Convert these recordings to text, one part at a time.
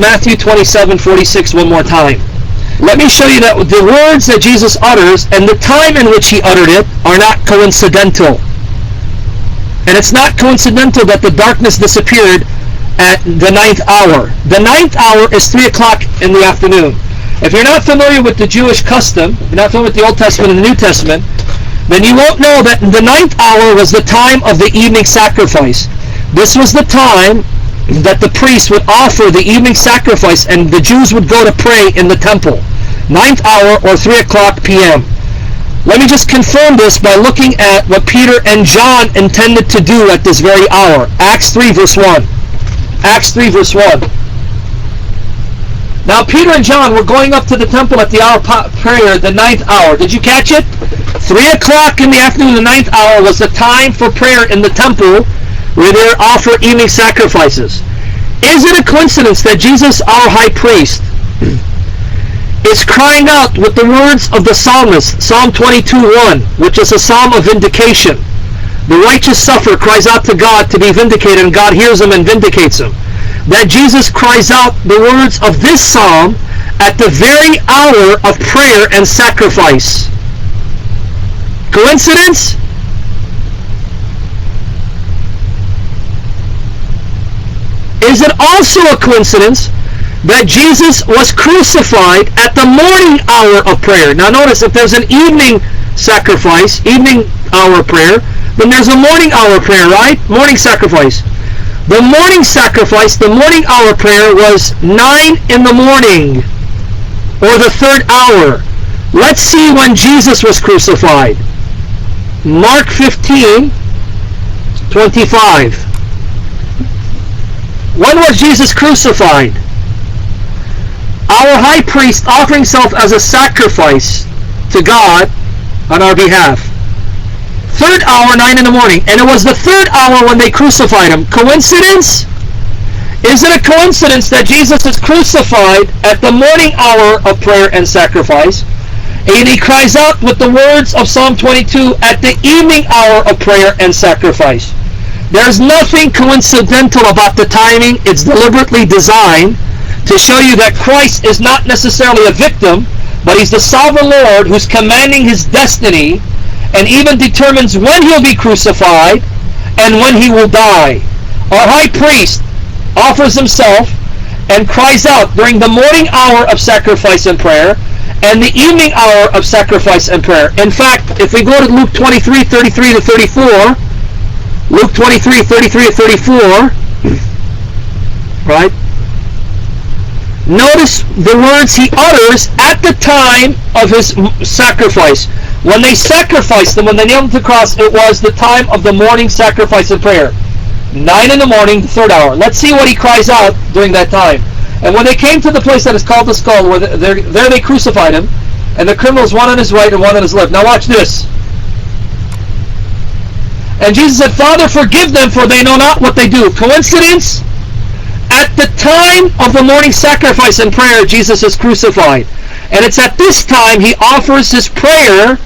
Matthew 27:46 one more time. Let me show you that the words that Jesus utters and the time in which he uttered it are not coincidental. And it's not coincidental that the darkness disappeared at the 9th hour. The 9th hour is 3 o'clock in the afternoon. If you're not familiar with the Jewish custom, you're not familiar with the Old Testament and the New Testament, then you won't know that the 9th hour was the time of the evening sacrifice. This was the time that the priest would offer the evening sacrifice and the Jews would go to pray in the temple. 9th hour or 3 o'clock p.m. Let me just confirm this by looking at what Peter and John intended to do at this very hour. Acts 3 verse 1. Acts 3 verse 1. Now Peter and John were going up to the temple at the hour of prayer, the 9th hour. Did you catch it? 3 o'clock in the afternoon, the 9th hour, was the time for prayer in the temple where they offer evening sacrifices. Is it a coincidence that Jesus, our high priest, is crying out with the words of the psalmist, Psalm 22:1, which is a psalm of vindication? The righteous sufferer cries out to God to be vindicated, and God hears him and vindicates him. That Jesus cries out the words of this psalm at the very hour of prayer and sacrifice. Coincidence? Is it also a coincidence that Jesus was crucified at the morning hour of prayer? Now notice, if there's an evening sacrifice, evening hour prayer, then there's a morning hour prayer, right? Morning sacrifice. The morning sacrifice, the morning hour prayer was 9 in the morning, or the 3rd hour. Let's see when Jesus was crucified. Mark 15:25. When was Jesus crucified? Our high priest offering himself as a sacrifice to God on our behalf. 3rd hour, 9 in the morning. And it was the 3rd hour when they crucified him. Coincidence? Is it a coincidence that Jesus is crucified at the morning hour of prayer and sacrifice, and he cries out with the words of Psalm 22 at the evening hour of prayer and sacrifice? There's nothing coincidental about the timing. It's deliberately designed to show you that Christ is not necessarily a victim, but he's the sovereign Lord who's commanding his destiny and even determines when he'll be crucified and when he will die. Our high priest offers himself and cries out during the morning hour of sacrifice and prayer and the evening hour of sacrifice and prayer. In fact, if we go to Luke 23:33 to 34, Luke 23:33 to 34, right? Notice the words he utters at the time of his sacrifice. When they sacrificed him, when they nailed him to the cross, it was the time of the morning sacrifice and prayer. 9 in the morning, the 3rd hour. Let's see what he cries out during that time. And when they came to the place that is called the skull, where there they crucified him, and the criminals, one on his right and one on his left. Now watch this. And Jesus said, Father, forgive them, for they know not what they do. Coincidence? At the time of the morning sacrifice and prayer, Jesus is crucified. And it's at this time he offers his prayer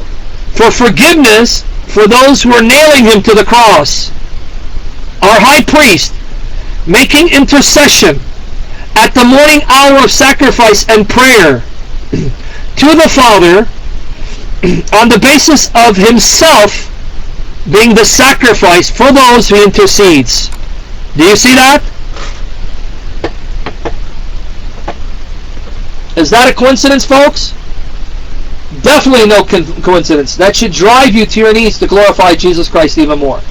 for forgiveness for those who are nailing him to the cross. Our high priest making intercession at the morning hour of sacrifice and prayer to the Father on the basis of himself being the sacrifice for those who intercedes. Do you see that? Is that a coincidence, folks? Definitely no coincidence. That should drive you to your knees to glorify Jesus Christ even more.